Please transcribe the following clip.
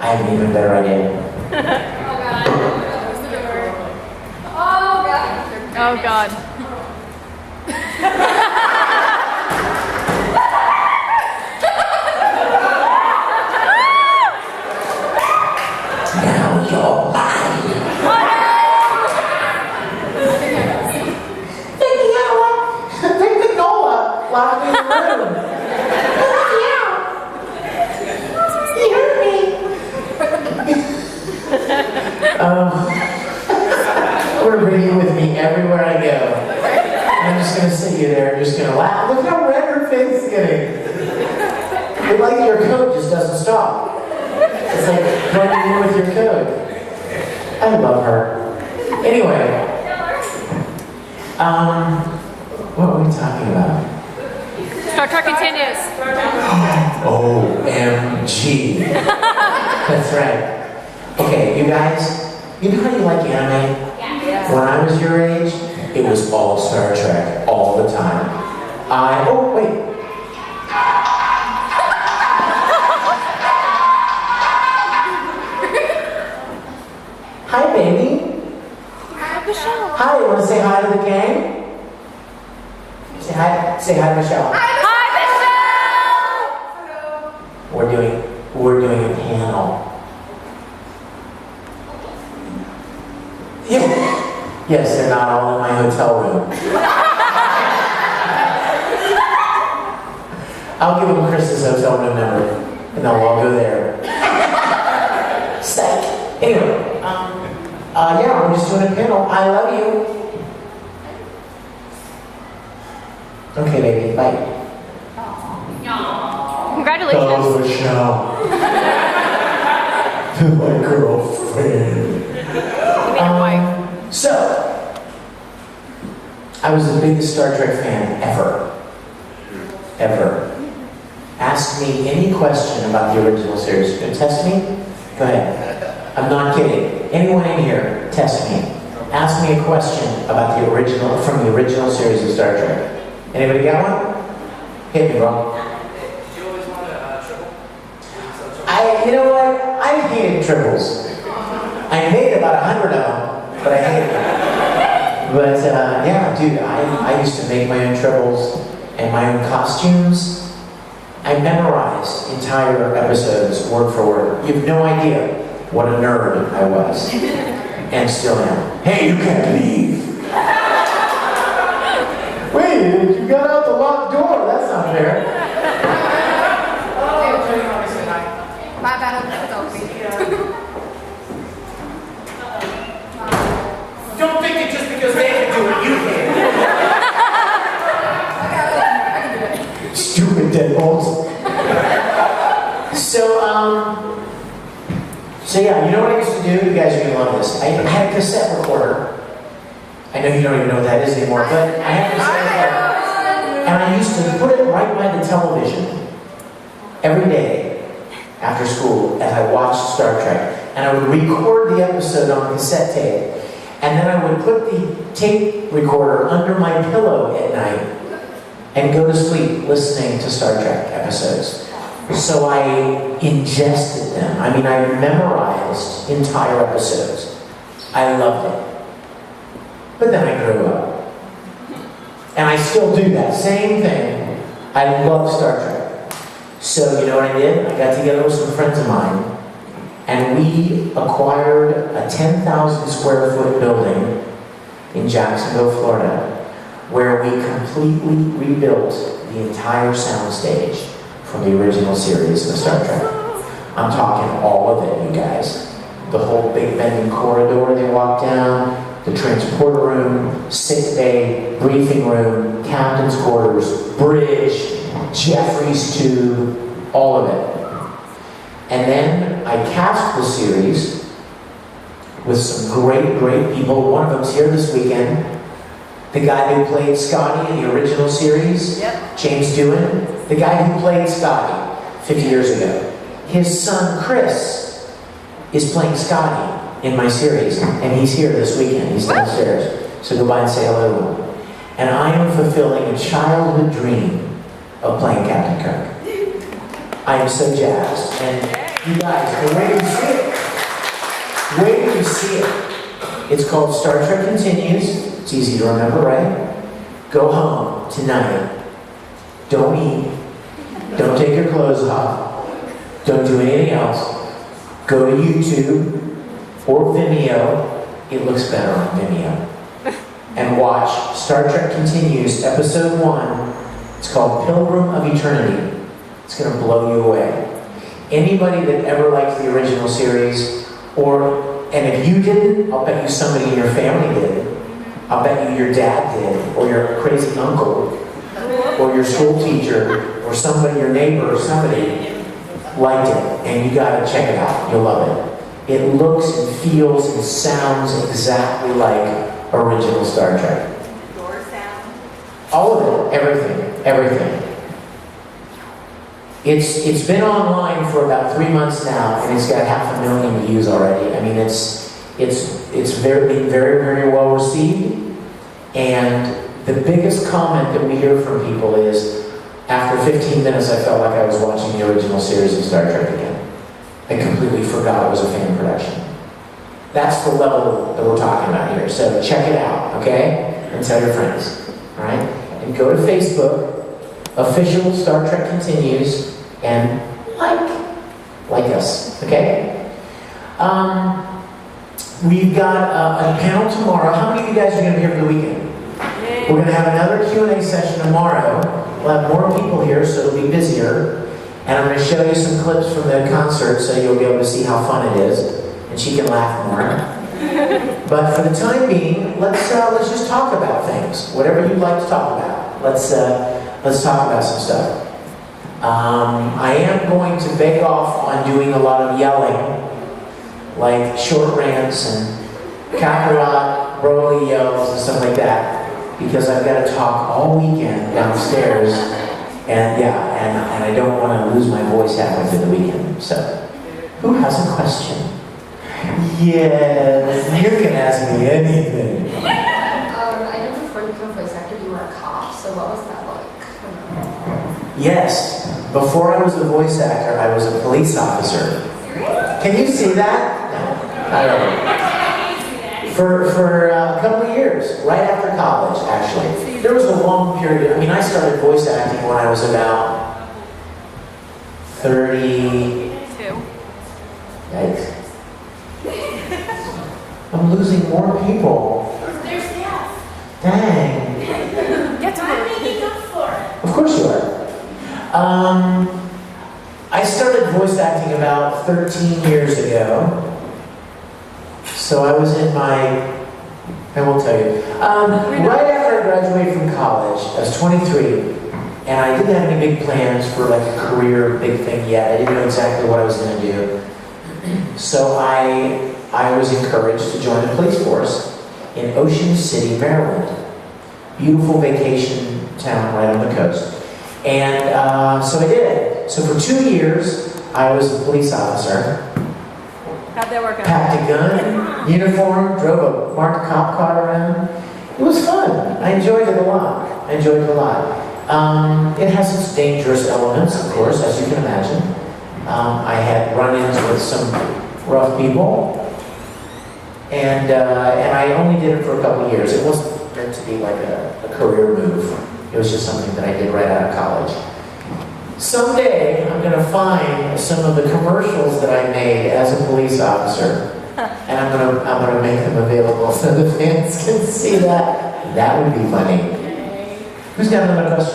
I have an even better idea. Oh God. Now you're mine. Vic Mignogna locked me in the room. He hurt me. We're bringing with me everywhere I go. I'm just gonna sit you there, just gonna laugh. Look how red her face is getting. It's like your coat just doesn't stop. It's like blending in with your coat. I love her. Anyway, what were we talking about? Star Trek continues. OMG. That's right. Okay, you guys, you know how you like anime? Yeah. When I was your age, it was all Star Trek, all the time. Oh, wait. Hi, baby. Hi, Michelle. Hi, you want to say hi to the gang? Say hi to Michelle. Hi, Michelle. We're doing a panel. Yes, they're not all in my hotel room. I'll give them Chris's hotel room number, and they'll all go there. Psych. Anyway, yeah, we're just doing a panel. I love you. Okay, baby, bye. Congratulations. Michelle. My girlfriend. So, I was the biggest Star Trek fan ever. Ask me any question about the original series. You gonna test me? Go ahead. I'm not kidding. Anyone in here, test me. Ask me a question about the original, from the original series of Star Trek. Anybody got one? Hit me, bro. Do you always want to triple? You know what? I hated triples. I made about 100 of them, but I hated them. But yeah, dude, I used to make my own triples and my own costumes. I memorized entire episodes word for word. You have no idea what a nerd I was, and still am. Hey, you can't leave. Wait, you got out the locked door. That's not fair. My bad, Don't think it just because they can do it, you can. Stupid deadballs. So yeah, you know what I used to do? You guys are gonna love this. I had a cassette recorder. I know you don't even know what that is anymore, but I had a cassette recorder. And I used to put it right by the television every day after school as I watched Star Trek. And I would record the episode on the cassette tape. And then I would put the tape recorder under my pillow at night and go to sleep listening to Star Trek episodes. So I ingested them. I mean, I memorized entire episodes. I loved it. But then I grew up. And I still do that same thing. I love Star Trek. So you know what I did? I got together with some friends of mine, and we acquired a 10,000 square foot building in Jacksonville, Florida, where we completely rebuilt the entire soundstage from the original series of Star Trek. I'm talking all of it, you guys. The whole big bending corridor they walk down, the transporter room, sick bay, briefing room, captain's quarters, bridge, Jeffrey's tube, all of it. And then I cast the series with some great people. One of them's here this weekend. The guy who played Scotty in the original series, James Doohan. The guy who played Scotty 50 years ago. His son, Chris, is playing Scotty in my series, and he's here this weekend. He's downstairs. So go by and say hello to him. And I am fulfilling a childhood dream of playing Captain Kirk. I am so jazzed. And You guys, but wait till you see it. Wait till you see it. It's called Star Trek Continues. It's easy to remember, right? Go home tonight. Don't eat. Don't take your clothes off. Don't do anything else. Go to YouTube or Vimeo. It looks better on Vimeo. And watch Star Trek Continues, Episode 1. It's called Pilgrim of Eternity. It's going to blow you away. Anybody that ever liked the original series, and if you didn't, I'll bet you somebody in your family did. I'll bet you your dad did, or your crazy uncle, or your school teacher, or somebody, your neighbor, or somebody liked it, and you gotta check it out. You'll love it. It looks and feels and sounds exactly like original Star Trek. Door sound. All of it, everything. It's been online for about 3 months now, and it's got 500,000 views already. I mean, it's very well received. And the biggest comment that we hear from people is, after 15 minutes, I felt like I was watching the original series of Star Trek again. I completely forgot it was a fan production. That's the level that we're talking about here. So check it out, okay? And tell your friends, all right? And go to Facebook, official Star Trek Continues, and like us, okay? We've got a panel tomorrow. How many of you guys are going to be here for the weekend? We're going to have another Q&A session tomorrow. We'll have more people here, so it'll be busier. And I'm going to show you some clips from the concert, so you'll be able to see how fun it is, and she can laugh more. But for the time being, let's just talk about things. Whatever you'd like to talk about. Let's talk about some stuff. I am going to bake off on doing a lot of yelling, like short rants and Kakarot, Broly yells and stuff like that, because I've got to talk all weekend downstairs, and I don't want to lose my voice halfway through the weekend. So, who has a question? Yes, you can ask me anything. I know before you became a voice actor, you were a cop, so what was that like? Yes, before I was a voice actor, I was a police officer. Can you see that? No, I don't know. For a couple of years, right after college, actually. There was a long period. I mean, I started voice acting when I was about 32. Yikes. I'm losing more people. There's staff. Dang. Get to I'm work. making up for it. Of course you are. I started voice acting about 13 years ago. So I was in I won't tell you. Right after I graduated from college, I was 23, and I didn't have any big plans for like a career big thing yet. I didn't know exactly what I was going to do. So I was encouraged to join the police force in Ocean City, Maryland. Beautiful vacation town right on the coast. And so I did. So for 2 years, I was a police officer. How'd that work out? Packed a gun, uniform, drove a marked cop car around. It was fun. I enjoyed it a lot. It has its dangerous elements, of course, as you can imagine. I had run-ins with some rough people, and I only did it for a couple of years. It wasn't meant to be like a career move. It was just something that I did right out of college. Someday, I'm going to find some of the commercials that I made as a police officer, and I'm going to make them available so the fans can see that. That would be funny. Who's got another question?